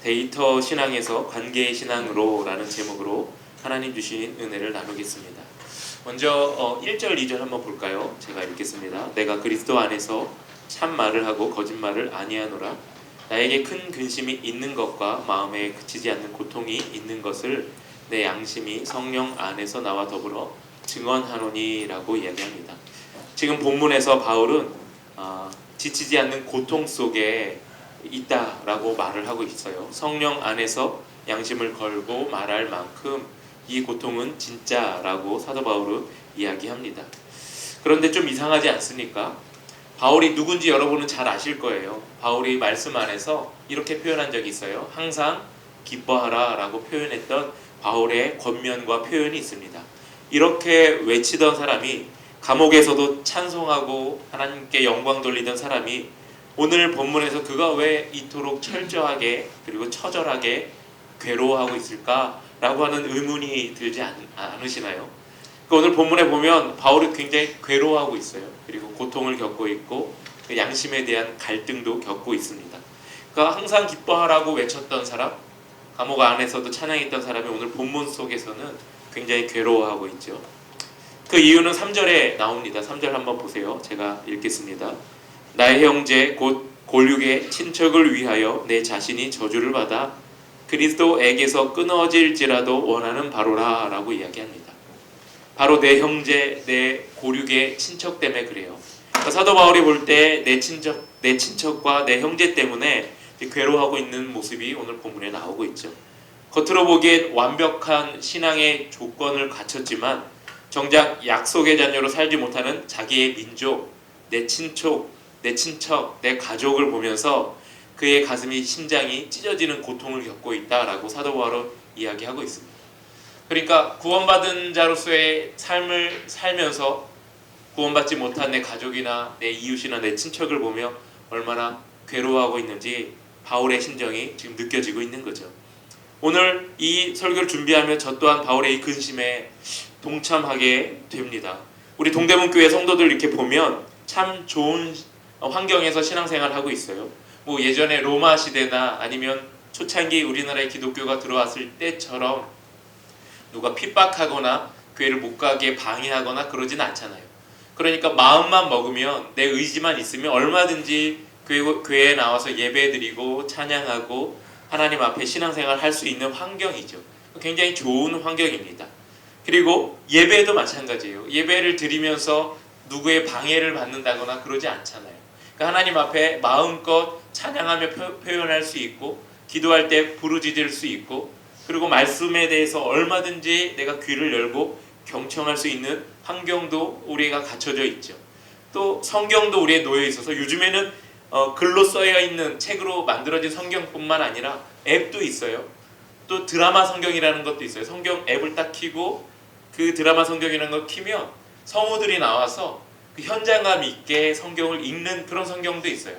데이터 신앙에서 관계의 신앙으로 라는 제목으로 하나님 주신 은혜를 나누겠습니다. 먼저 1절 2절 한번 볼까요? 제가 읽겠습니다. 내가 그리스도 안에서 참 말을 하고 거짓말을 아니하노라. 나에게 큰 근심이 있는 것과 마음에 그치지 않는 고통이 있는 것을 내 양심이 성령 안에서 나와 더불어 증언하노니라고 이야기합니다. 지금 본문에서 바울은 지치지 않는 고통 속에 있다라고 말을 하고 있어요. 성령 안에서 양심을 걸고 말할 만큼 이 고통은 진짜라고 사도 바울은 이야기합니다. 그런데 좀 이상하지 않습니까? 바울이 누군지 여러분은 잘 아실 거예요. 바울이 말씀 안에서 이렇게 표현한 적이 있어요. 항상 기뻐하라 라고 표현했던 바울의 권면과 표현이 있습니다. 이렇게 외치던 사람이, 감옥에서도 찬송하고 하나님께 영광 돌리던 사람이 오늘 본문에서 그가 왜 이토록 철저하게 그리고 처절하게 괴로워하고 있을까라고 하는 의문이 들지 않으시나요? 오늘 본문에 보면 바울이 굉장히 괴로워하고 있어요. 그리고 고통을 겪고 있고 양심에 대한 갈등도 겪고 있습니다. 그러니까 항상 기뻐하라고 외쳤던 사람, 감옥 안에서도 찬양했던 사람이 오늘 본문 속에서는 굉장히 괴로워하고 있죠. 그 이유는 3절에 나옵니다. 3절 한번 보세요. 제가 읽겠습니다. 나의 형제 곧 골육의 친척을 위하여 내 자신이 저주를 받아 그리스도에게서 끊어질지라도 원하는 바로라 라고 이야기합니다. 바로 내 형제, 내 고륙의 친척 때문에 그래요. 그러니까 사도 바울이 볼 때 내 친척과 내 형제 때문에 괴로워하고 있는 모습이 오늘 본문에 나오고 있죠. 겉으로 보기엔 완벽한 신앙의 조건을 갖췄지만 정작 약속의 자녀로 살지 못하는 자기의 민족, 내 친척, 내 가족을 보면서 그의 가슴이, 심장이 찢어지는 고통을 겪고 있다라고 사도 바울은 이야기하고 있습니다. 그러니까 구원받은 자로서의 삶을 살면서 구원받지 못한 내 가족이나 내 이웃이나 내 친척을 보며 얼마나 괴로워하고 있는지 바울의 심정이 지금 느껴지고 있는 거죠. 오늘 이 설교를 준비하며 저 또한 바울의 이 근심에 동참하게 됩니다. 우리 동대문 교회 성도들 이렇게 보면 참 좋은 환경에서 신앙생활을 하고 있어요. 뭐 예전에 로마 시대나 아니면 초창기 우리나라에 기독교가 들어왔을 때처럼 누가 핍박하거나 교회를 못 가게 방해하거나 그러진 않잖아요. 그러니까 마음만 먹으면, 내 의지만 있으면 얼마든지 교회에 나와서 예배드리고 찬양하고 하나님 앞에 신앙생활을 할 수 있는 환경이죠. 굉장히 좋은 환경입니다. 그리고 예배도 마찬가지예요. 예배를 드리면서 누구의 방해를 받는다거나 그러지 않잖아요. 그러니까 하나님 앞에 마음껏 찬양하며 표현할 수 있고, 기도할 때 부르짖을 수 있고, 그리고 말씀에 대해서 얼마든지 내가 귀를 열고 경청할 수 있는 환경도 우리가 갖춰져 있죠. 또 성경도 우리에 놓여 있어서 요즘에는 글로 써여 있는 책으로 만들어진 성경뿐만 아니라 앱도 있어요. 또 드라마 성경이라는 것도 있어요. 성경 앱을 딱 켜고 그 드라마 성경이라는 걸 켜면 성우들이 나와서 그 현장감 있게 성경을 읽는 그런 성경도 있어요.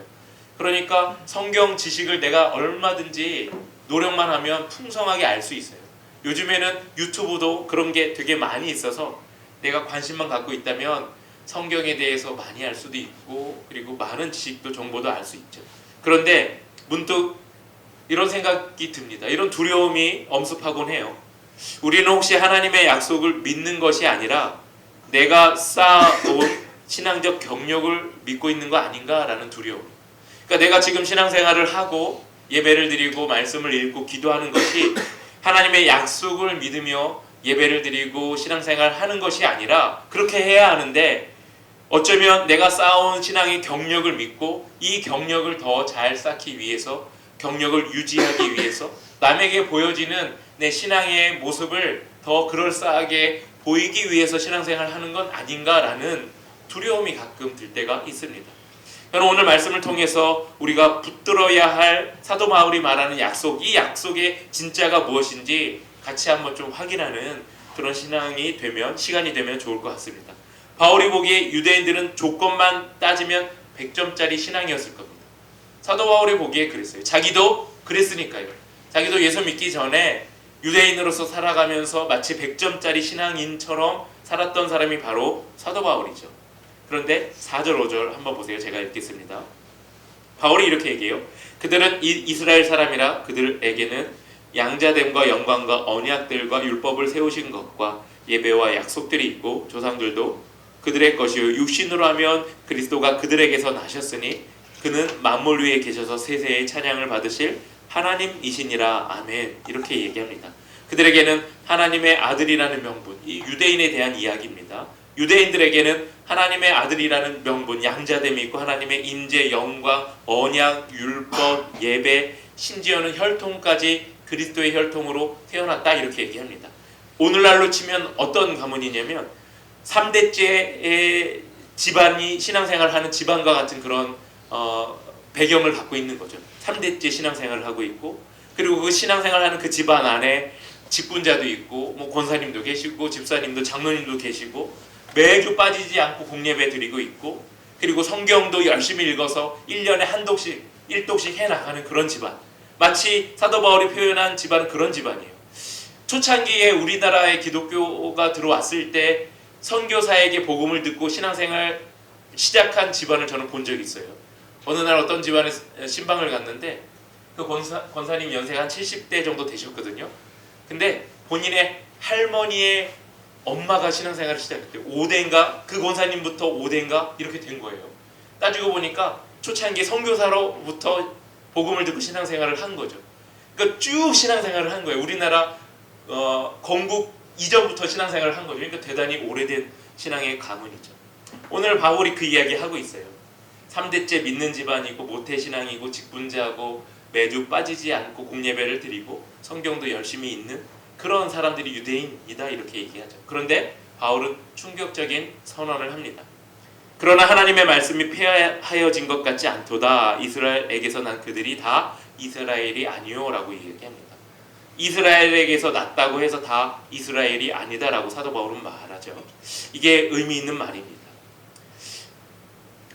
그러니까 성경 지식을 내가 얼마든지 노력만 하면 풍성하게 알 수 있어요. 요즘에는 유튜브도 그런 게 되게 많이 있어서 내가 관심만 갖고 있다면 성경에 대해서 많이 알 수도 있고, 그리고 많은 지식도 정보도 알 수 있죠. 그런데 문득 이런 생각이 듭니다. 이런 두려움이 엄습하곤 해요. 우리는 혹시 하나님의 약속을 믿는 것이 아니라 내가 쌓아온 신앙적 경력을 믿고 있는 거 아닌가라는 두려움. 그러니까 내가 지금 신앙생활을 하고 예배를 드리고 말씀을 읽고 기도하는 것이 하나님의 약속을 믿으며 예배를 드리고 신앙생활을 하는 것이 아니라, 그렇게 해야 하는데 어쩌면 내가 쌓아온 신앙의 경력을 믿고 이 경력을 더 잘 쌓기 위해서, 경력을 유지하기 위해서 남에게 보여지는 내 신앙의 모습을 더 그럴싸하게 보이기 위해서 신앙생활을 하는 건 아닌가라는 두려움이 가끔 들 때가 있습니다. 여러분, 오늘 말씀을 통해서 우리가 붙들어야 할 사도 바울이 말하는 약속, 이 약속의 진짜가 무엇인지 같이 한번 좀 확인하는 그런 시간이 되면 좋을 것 같습니다. 바울이 보기에 유대인들은 조건만 따지면 100점짜리 신앙이었을 겁니다. 사도 바울이 보기에 그랬어요. 자기도 그랬으니까요. 자기도 예수 믿기 전에 유대인으로서 살아가면서 마치 100점짜리 신앙인처럼 살았던 사람이 바로 사도 바울이죠. 그런데 4절 5절 한번 보세요. 제가 읽겠습니다. 바울이 이렇게 얘기해요. 그들은 이스라엘 사람이라 그들에게는 양자됨과 영광과 언약들과 율법을 세우신 것과 예배와 약속들이 있고 조상들도 그들의 것이요 육신으로 하면 그리스도가 그들에게서 나셨으니 그는 만물 위에 계셔서 세세의 찬양을 받으실 하나님이시니라. 아멘. 이렇게 얘기합니다. 그들에게는 하나님의 아들이라는 명분, 이 유대인에 대한 이야기입니다. 유대인들에게는 하나님의 아들이라는 명분, 양자됨이 있고 하나님의 임재, 영광, 언약, 율법, 예배, 심지어는 혈통까지 그리스도의 혈통으로 태어났다 이렇게 얘기합니다. 오늘날로 치면 어떤 가문이냐면 3대째 집안이 신앙생활을 하는 집안과 같은 그런 배경을 갖고 있는 거죠. 3대째 신앙생활을 하고 있고, 그리고 그 신앙생활을 하는 그 집안 안에 직분자도 있고 뭐 권사님도 계시고 집사님도 장로님도 계시고 매주 빠지지 않고 공예배 드리고 있고, 그리고 성경도 열심히 읽어서 1년에 한 독씩 1독씩 해나가는 그런 집안. 마치 사도 바울이 표현한 집안은 그런 집안이에요. 초창기에 우리나라에 기독교가 들어왔을 때 선교사에게 복음을 듣고 신앙생활 시작한 집안을 저는 본 적이 있어요. 어느 날 어떤 집안에 신방을 갔는데 그 권사님 연세가 한 70대 정도 되셨거든요. 근데 본인의 할머니의 엄마가 신앙생활을 시작했대요. 5대인가? 그 권사님부터 5대인가? 이렇게 된 거예요. 따지고 보니까 초창기 선교사로부터 복음을 듣고 신앙생활을 한 거죠. 그러니까 쭉 신앙생활을 한 거예요. 우리나라 건국 이전부터 신앙생활을 한 거죠. 그러니까 대단히 오래된 신앙의 가문이죠. 오늘 바울이 그 이야기 하고 있어요. 3대째 믿는 집안이고 모태신앙이고 직분자고 매주 빠지지 않고 공예배를 드리고 성경도 열심히 읽는 그런 사람들이 유대인이다 이렇게 얘기하죠. 그런데 바울은 충격적인 선언을 합니다. 그러나 하나님의 말씀이 폐하여진 것 같지 않도다. 이스라엘에게서 난 그들이 다 이스라엘이 아니요 라고 얘기합니다. 이스라엘에게서 났다고 해서 다 이스라엘이 아니다라고 사도 바울은 말하죠. 이게 의미 있는 말입니다.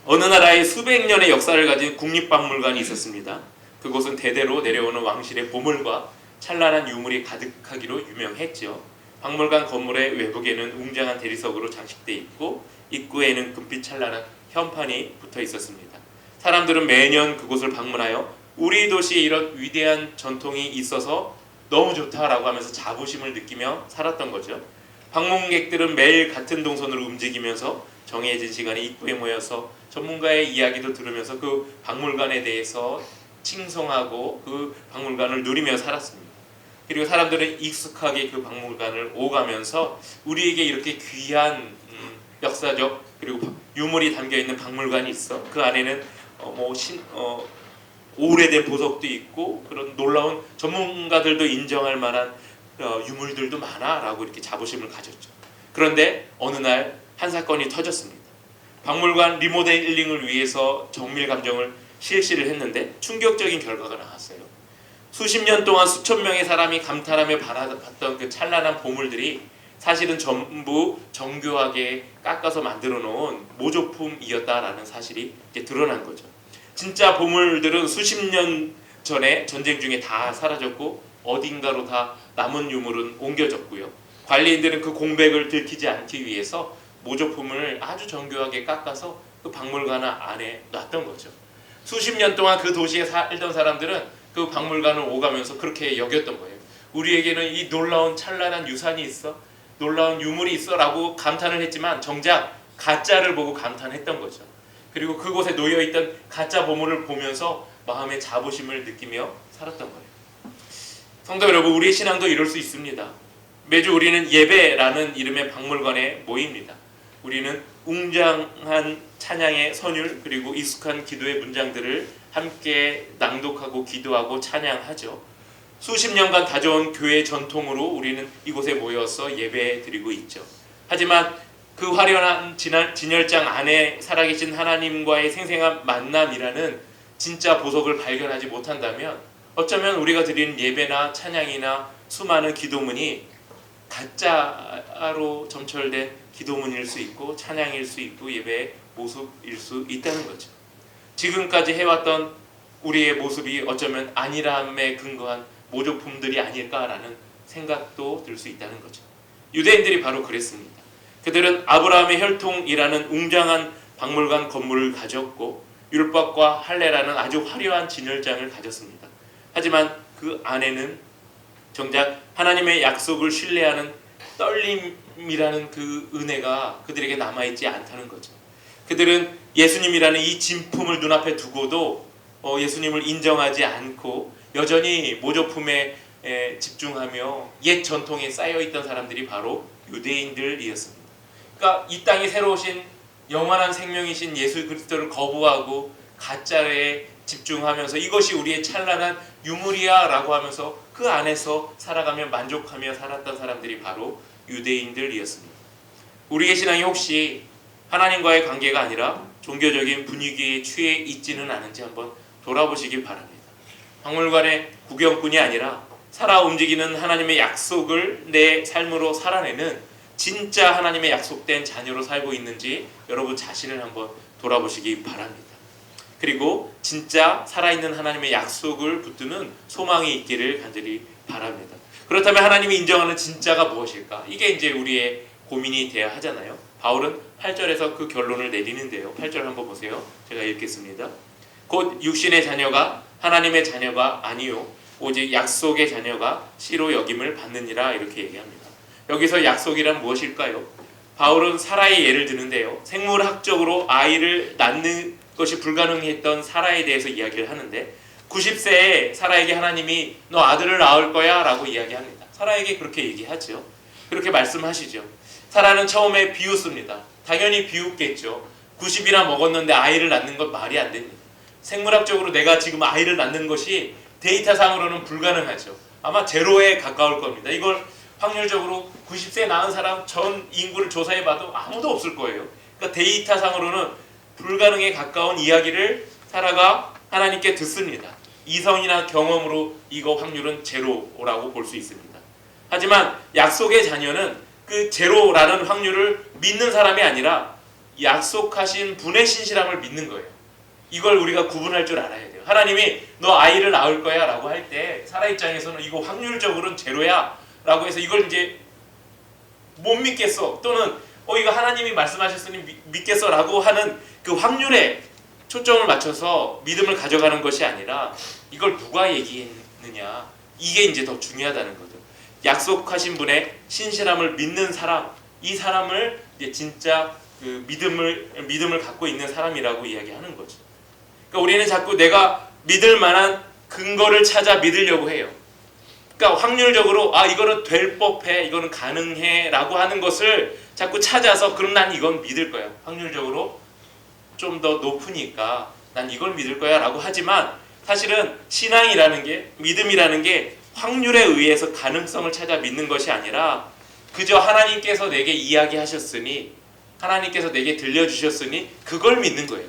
어느 나라에 수백 년의 역사를 가진 국립박물관이 있었습니다. 그곳은 대대로 내려오는 왕실의 보물과 찬란한 유물이 가득하기로 유명했죠. 박물관 건물의 외부에는 웅장한 대리석으로 장식돼 있고 입구에는 금빛 찬란한 현판이 붙어 있었습니다. 사람들은 매년 그곳을 방문하여 우리 도시에 이런 위대한 전통이 있어서 너무 좋다라고 하면서 자부심을 느끼며 살았던 거죠. 방문객들은 매일 같은 동선으로 움직이면서 정해진 시간에 입구에 모여서 전문가의 이야기도 들으면서 그 박물관에 대해서 칭송하고 그 박물관을 누리며 살았습니다. 그리고 사람들은 익숙하게 그 박물관을 오가면서 우리에게 이렇게 귀한 역사적 그리고 유물이 담겨있는 박물관이 있어. 그 안에는 오래된 보석도 있고 그런 놀라운 전문가들도 인정할 만한 유물들도 많아 라고 이렇게 자부심을 가졌죠. 그런데 어느 날 한 사건이 터졌습니다. 박물관 리모델링을 위해서 정밀 감정을 실시를 했는데 충격적인 결과가 나왔어요. 수십 년 동안 수천 명의 사람이 감탄하며 바라봤던 그 찬란한 보물들이 사실은 전부 정교하게 깎아서 만들어 놓은 모조품이었다라는 사실이 이제 드러난 거죠. 진짜 보물들은 수십 년 전에 전쟁 중에 다 사라졌고 어딘가로 다 남은 유물은 옮겨졌고요. 관리인들은 그 공백을 들키지 않기 위해서 모조품을 아주 정교하게 깎아서 그 박물관 안에 놨던 거죠. 수십 년 동안 그 도시에 살던 사람들은 그 박물관을 오가면서 그렇게 여겼던 거예요. 우리에게는 이 놀라운 찬란한 유산이 있어, 놀라운 유물이 있어 라고 감탄을 했지만 정작 가짜를 보고 감탄했던 거죠. 그리고 그곳에 놓여있던 가짜 보물을 보면서 마음의 자부심을 느끼며 살았던 거예요. 성도 여러분, 우리의 신앙도 이럴 수 있습니다. 매주 우리는 예배라는 이름의 박물관에 모입니다. 우리는 웅장한 찬양의 선율 그리고 익숙한 기도의 문장들을 함께 낭독하고 기도하고 찬양하죠. 수십 년간 다져온 교회 전통으로 우리는 이곳에 모여서 예배 드리고 있죠. 하지만 그 화려한 진열장 안에 살아계신 하나님과의 생생한 만남이라는 진짜 보석을 발견하지 못한다면 어쩌면 우리가 드리는 예배나 찬양이나 수많은 기도문이 가짜로 점철된 기도문일 수 있고 찬양일 수 있고 예배의 모습일 수 있다는 거죠. 지금까지 해왔던 우리의 모습이 어쩌면 안일함에 근거한 모조품들이 아닐까라는 생각도 들 수 있다는 거죠. 유대인들이 바로 그랬습니다. 그들은 아브라함의 혈통이라는 웅장한 박물관 건물을 가졌고 율법과 할례라는 아주 화려한 진열장을 가졌습니다. 하지만 그 안에는 정작 하나님의 약속을 신뢰하는 떨림이라는 그 은혜가 그들에게 남아있지 않다는 거죠. 그들은 예수님이라는 이 진품을 눈앞에 두고도 예수님을 인정하지 않고 여전히 모조품에 집중하며 옛 전통에 쌓여있던 사람들이 바로 유대인들이었습니다. 그러니까 이 땅에 새로 오신 영원한 생명이신 예수 그리스도를 거부하고 가짜에 집중하면서 이것이 우리의 찬란한 유물이야 라고 하면서 그 안에서 살아가며 만족하며 살았던 사람들이 바로 유대인들이었습니다. 우리의 신앙이 혹시 하나님과의 관계가 아니라 종교적인 분위기에 취해 있지는 않은지 한번 돌아보시기 바랍니다. 박물관의 구경꾼이 아니라 살아 움직이는 하나님의 약속을 내 삶으로 살아내는 진짜 하나님의 약속된 자녀로 살고 있는지 여러분 자신을 한번 돌아보시기 바랍니다. 그리고 진짜 살아있는 하나님의 약속을 붙드는 소망이 있기를 간절히 바랍니다. 그렇다면 하나님이 인정하는 진짜가 무엇일까? 이게 이제 우리의 고민이 돼야 하잖아요. 바울은 8절에서 그 결론을 내리는데요. 8절 한번 보세요. 제가 읽겠습니다. 곧 육신의 자녀가 하나님의 자녀가 아니요 오직 약속의 자녀가 씨로 여김을 받느니라 이렇게 얘기합니다. 여기서 약속이란 무엇일까요? 바울은 사라의 예를 드는데요. 생물학적으로 아이를 낳는 것이 불가능했던 사라에 대해서 이야기를 하는데 90세에 사라에게 하나님이 너 아들을 낳을 거야 라고 이야기합니다. 사라에게 그렇게 얘기하죠. 그렇게 말씀하시죠. 사라는 처음에 비웃습니다. 당연히 비웃겠죠. 90이나 먹었는데 아이를 낳는 건 말이 안 됩니다. 생물학적으로 내가 지금 아이를 낳는 것이 데이터상으로는 불가능하죠. 아마 제로에 가까울 겁니다. 이걸 확률적으로 90세 낳은 사람 전 인구를 조사해봐도 아무도 없을 거예요. 그러니까 데이터상으로는 불가능에 가까운 이야기를 사라가 하나님께 듣습니다. 이성이나 경험으로 이거 확률은 제로라고 볼 수 있습니다. 하지만 약속의 자녀는 그 제로라는 확률을 믿는 사람이 아니라 약속하신 분의 신실함을 믿는 거예요. 이걸 우리가 구분할 줄 알아야 돼요. 하나님이 너 아이를 낳을 거야 라고 할 때 사라 입장에서는 이거 확률적으로는 제로야 라고 해서 이걸 이제 못 믿겠어 또는 이거 하나님이 말씀하셨으니 믿겠어 라고 하는 그 확률에 초점을 맞춰서 믿음을 가져가는 것이 아니라 이걸 누가 얘기했느냐 이게 이제 더 중요하다는 거죠. 약속하신 분의 신실함을 믿는 사람, 이 사람을 이제 진짜 그 믿음을 갖고 있는 사람이라고 이야기하는 거죠. 그러니까 우리는 자꾸 내가 믿을 만한 근거를 찾아 믿으려고 해요. 그러니까 확률적으로 이거는 될 법해, 이거는 가능해 라고 하는 것을 자꾸 찾아서 그럼 난 이건 믿을 거야. 확률적으로 좀 더 높으니까 난 이걸 믿을 거야 라고 하지만 사실은 신앙이라는 게 믿음이라는 게 확률에 의해서 가능성을 찾아 믿는 것이 아니라 그저 하나님께서 내게 이야기하셨으니 하나님께서 내게 들려주셨으니 그걸 믿는 거예요.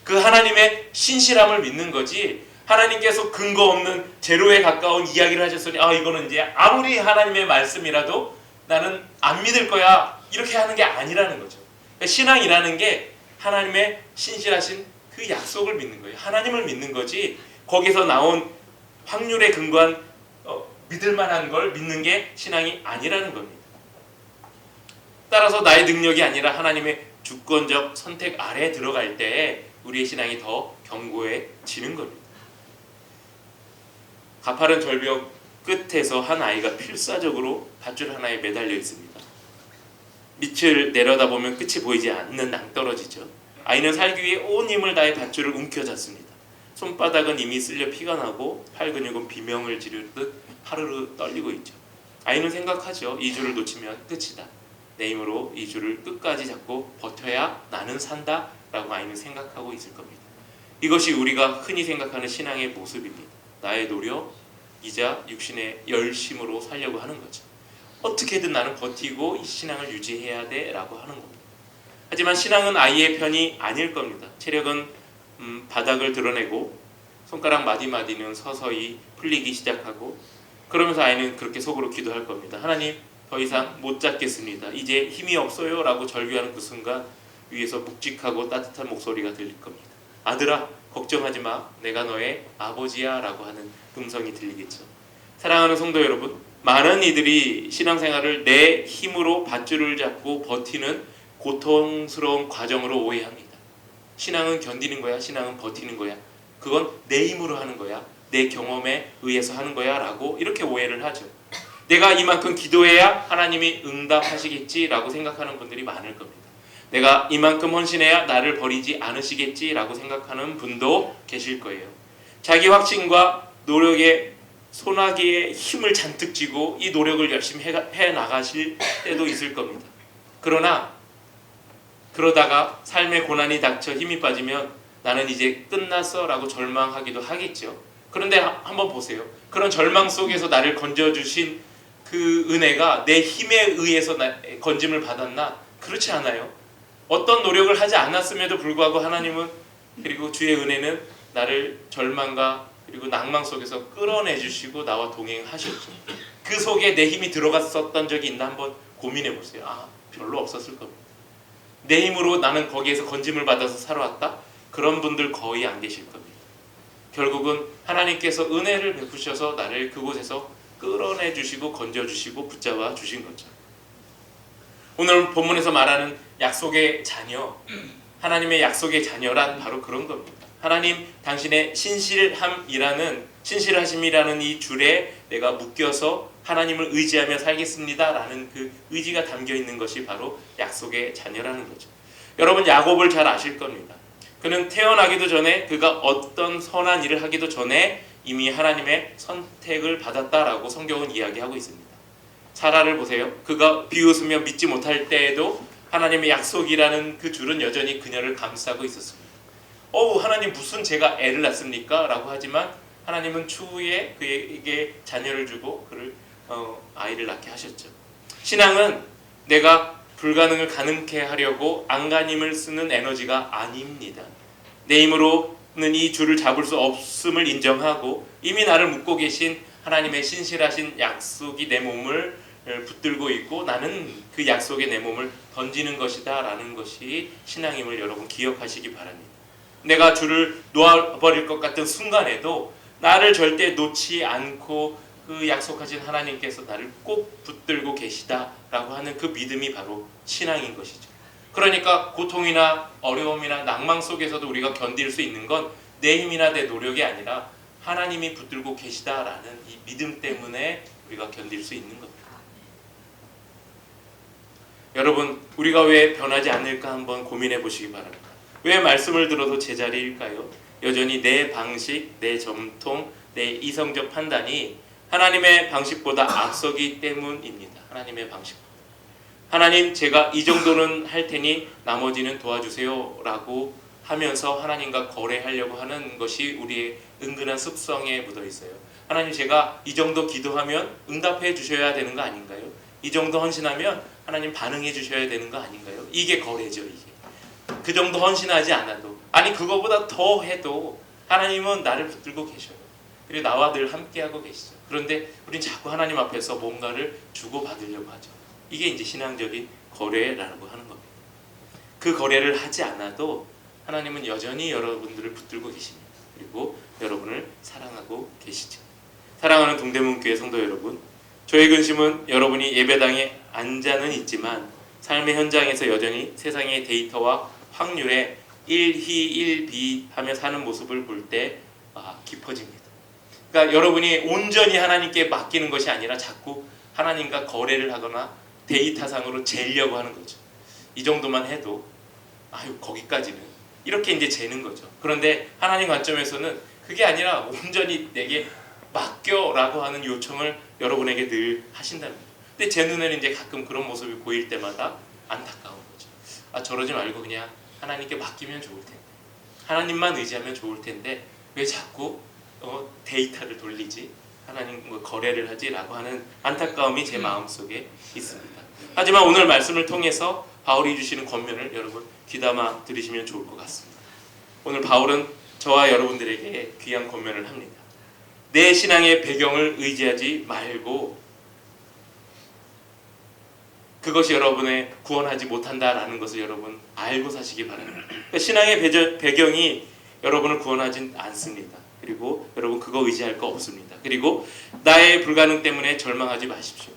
그 하나님의 신실함을 믿는 거지 하나님께서 근거 없는 제로에 가까운 이야기를 하셨으니 이거는 이제 아무리 하나님의 말씀이라도 나는 안 믿을 거야 이렇게 하는 게 아니라는 거죠. 그러니까 신앙이라는 게 하나님의 신실하신 그 약속을 믿는 거예요. 하나님을 믿는 거지 거기서 나온 확률에 근거한 믿을 만한 걸 믿는 게 신앙이 아니라는 겁니다. 따라서 나의 능력이 아니라 하나님의 주권적 선택 아래에 들어갈 때 우리의 신앙이 더 견고해지는 겁니다. 가파른 절벽 끝에서 한 아이가 필사적으로 밧줄 하나에 매달려 있습니다. 밑을 내려다보면 끝이 보이지 않는 낭떠러지죠. 아이는 살기 위해 온 힘을 다해 밧줄을 움켜잡습니다. 손바닥은 이미 쓸려 피가 나고 팔 근육은 비명을 지르듯 하르르 떨리고 있죠. 아이는 생각하죠. 이 줄을 놓치면 끝이다. 내 힘으로 이 줄을 끝까지 잡고 버텨야 나는 산다 라고 아이는 생각하고 있을 겁니다. 이것이 우리가 흔히 생각하는 신앙의 모습입니다. 나의 노력이자 육신의 열심으로 살려고 하는 거죠. 어떻게든 나는 버티고 이 신앙을 유지해야 돼 라고 하는 겁니다. 하지만 신앙은 아이의 편이 아닐 겁니다. 체력은 바닥을 드러내고 손가락 마디마디는 서서히 풀리기 시작하고 그러면서 아이는 그렇게 속으로 기도할 겁니다. 하나님 더 이상 못 잡겠습니다. 이제 힘이 없어요 라고 절규하는 그 순간 위에서 묵직하고 따뜻한 목소리가 들릴 겁니다. 아들아 걱정하지 마. 내가 너의 아버지야 라고 하는 음성이 들리겠죠. 사랑하는 성도 여러분, 많은 이들이 신앙생활을 내 힘으로 밧줄을 잡고 버티는 고통스러운 과정으로 오해합니다. 신앙은 견디는 거야? 신앙은 버티는 거야? 그건 내 힘으로 하는 거야? 내 경험에 의해서 하는 거야? 라고 이렇게 오해를 하죠. 내가 이만큼 기도해야 하나님이 응답하시겠지라고 생각하는 분들이 많을 겁니다. 내가 이만큼 헌신해야 나를 버리지 않으시겠지라고 생각하는 분도 계실 거예요. 자기 확신과 노력에 소나기에 힘을 잔뜩 쥐고 이 노력을 열심히 해 나가실 때도 있을 겁니다. 그러다가 삶의 고난이 닥쳐 힘이 빠지면 나는 이제 끝났어 라고 절망하기도 하겠죠. 그런데 한번 보세요. 그런 절망 속에서 나를 건져주신 그 은혜가 내 힘에 의해서 건짐을 받았나? 그렇지 않아요. 어떤 노력을 하지 않았음에도 불구하고 하나님은, 그리고 주의 은혜는 나를 절망과 그리고 낭망 속에서 끌어내 주시고 나와 동행하셨죠. 그 속에 내 힘이 들어갔었던 적이 있나 한번 고민해 보세요. 별로 없었을 겁니다. 내 힘으로 나는 거기에서 건짐을 받아서 살아왔다? 그런 분들 거의 안 계실 겁니다. 결국은 하나님께서 은혜를 베푸셔서 나를 그곳에서 끌어내 주시고 건져 주시고 붙잡아 주신 거죠. 오늘 본문에서 말하는 약속의 자녀, 하나님의 약속의 자녀란 바로 그런 겁니다. 하나님 당신의 신실하심이라는 이 줄에 내가 묶여서 하나님을 의지하며 살겠습니다 라는 그 의지가 담겨 있는 것이 바로 약속의 자녀라는 거죠. 여러분 야곱을 잘 아실 겁니다. 그는 태어나기도 전에, 그가 어떤 선한 일을 하기도 전에 이미 하나님의 선택을 받았다라고 성경은 이야기하고 있습니다. 사라를 보세요. 그가 비웃으며 믿지 못할 때에도 하나님의 약속이라는 그 줄은 여전히 그녀를 감싸고 있었습니다. 하나님 무슨 제가 애를 낳습니까? 라고 하지만 하나님은 추후에 그에게 자녀를 주고 그를 아이를 낳게 하셨죠. 신앙은 내가 불가능을 가능케 하려고 안간힘을 쓰는 에너지가 아닙니다. 내 힘으로는 이 줄을 잡을 수 없음을 인정하고 이미 나를 묶고 계신 하나님의 신실하신 약속이 내 몸을 붙들고 있고 나는 그 약속에 내 몸을 던지는 것이다 라는 것이 신앙임을 여러분 기억하시기 바랍니다. 내가 줄을 놓아버릴 것 같은 순간에도 나를 절대 놓지 않고 그 약속하신 하나님께서 나를 꼭 붙들고 계시다라고 하는 그 믿음이 바로 신앙인 것이죠. 그러니까 고통이나 어려움이나 낭망 속에서도 우리가 견딜 수 있는 건 내 힘이나 내 노력이 아니라 하나님이 붙들고 계시다라는 이 믿음 때문에 우리가 견딜 수 있는 겁니다. 여러분, 우리가 왜 변하지 않을까 한번 고민해 보시기 바랍니다. 왜 말씀을 들어도 제자리일까요? 여전히 내 방식, 내 전통, 내 이성적 판단이 하나님의 방식보다 앞서기 때문입니다. 하나님의 방식. 하나님, 제가 이 정도는 할 테니 나머지는 도와주세요 라고 하면서 하나님과 거래하려고 하는 것이 우리의 은근한 습성에 묻어 있어요. 하나님, 제가 이 정도 기도하면 응답해 주셔야 되는 거 아닌가요? 이 정도 헌신하면 하나님 반응해 주셔야 되는 거 아닌가요? 이게 거래죠. 이게 그 정도 헌신하지 않아도, 아니 그거보다 더 해도 하나님은 나를 붙들고 계셔요. 그리고 나와 늘 함께하고 계시죠. 그런데 우린 자꾸 하나님 앞에서 뭔가를 주고받으려고 하죠. 이게 이제 신앙적인 거래라고 하는 겁니다. 그 거래를 하지 않아도 하나님은 여전히 여러분들을 붙들고 계십니다. 그리고 여러분을 사랑하고 계시죠. 사랑하는 동대문교회 성도 여러분, 저의 근심은 여러분이 예배당에 앉아는 있지만 삶의 현장에서 여전히 세상의 데이터와 확률에 1희 1비 하며 사는 모습을 볼 때 깊어집니다. 그러니까 여러분이 온전히 하나님께 맡기는 것이 아니라 자꾸 하나님과 거래를 하거나 데이터상으로 재려고 하는 거죠. 이 정도만 해도 거기까지는 이렇게 이제 재는 거죠. 그런데 하나님 관점에서는 그게 아니라 온전히 내게 맡겨라고 하는 요청을 여러분에게 늘 하신다는 거죠. 근데 제 눈에는 이제 가끔 그런 모습이 보일 때마다 안타까운 거죠. 저러지 말고 그냥 하나님께 맡기면 좋을 텐데, 하나님만 의지하면 좋을 텐데 왜 자꾸 데이터를 돌리지, 하나님과 거래를 하지라고 하는 안타까움이 제 마음속에 있습니다. 하지만 오늘 말씀을 통해서 바울이 주시는 권면을 여러분 귀담아 들으시면 좋을 것 같습니다. 오늘 바울은 저와 여러분들에게 귀한 권면을 합니다. 내 신앙의 배경을 의지하지 말고 그것이 여러분의 구원하지 못한다라는 것을 여러분 알고 사시기 바랍니다. 그러니까 신앙의 배경이 여러분을 구원하진 않습니다. 그리고 여러분 그거 의지할 거 없습니다. 그리고 나의 불가능 때문에 절망하지 마십시오.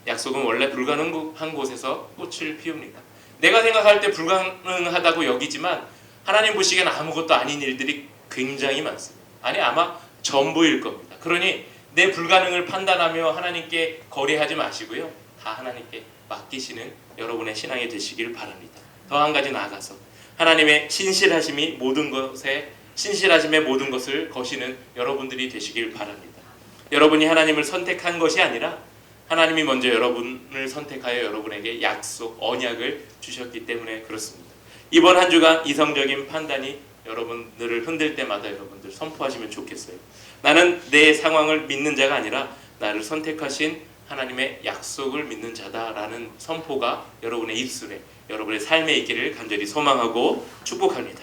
약속은 원래 불가능한 곳에서 꽃을 피웁니다. 내가 생각할 때 불가능하다고 여기지만 하나님 보시기에는 아무것도 아닌 일들이 굉장히 많습니다. 아니 아마 전부일 겁니다. 그러니 내 불가능을 판단하며 하나님께 거래하지 마시고요. 다 하나님께 맡기시는 여러분의 신앙이 되시길 바랍니다. 더 한 가지 나아가서 하나님의 신실하심의 모든 것을 거시는 여러분들이 되시길 바랍니다. 여러분이 하나님을 선택한 것이 아니라 하나님이 먼저 여러분을 선택하여 여러분에게 약속, 언약을 주셨기 때문에 그렇습니다. 이번 한 주간 이성적인 판단이 여러분들을 흔들 때마다 여러분들 선포하시면 좋겠어요. 나는 내 상황을 믿는 자가 아니라 나를 선택하신 하나님의 약속을 믿는 자다라는 선포가 여러분의 입술에, 여러분의 삶에 있기를 간절히 소망하고 축복합니다.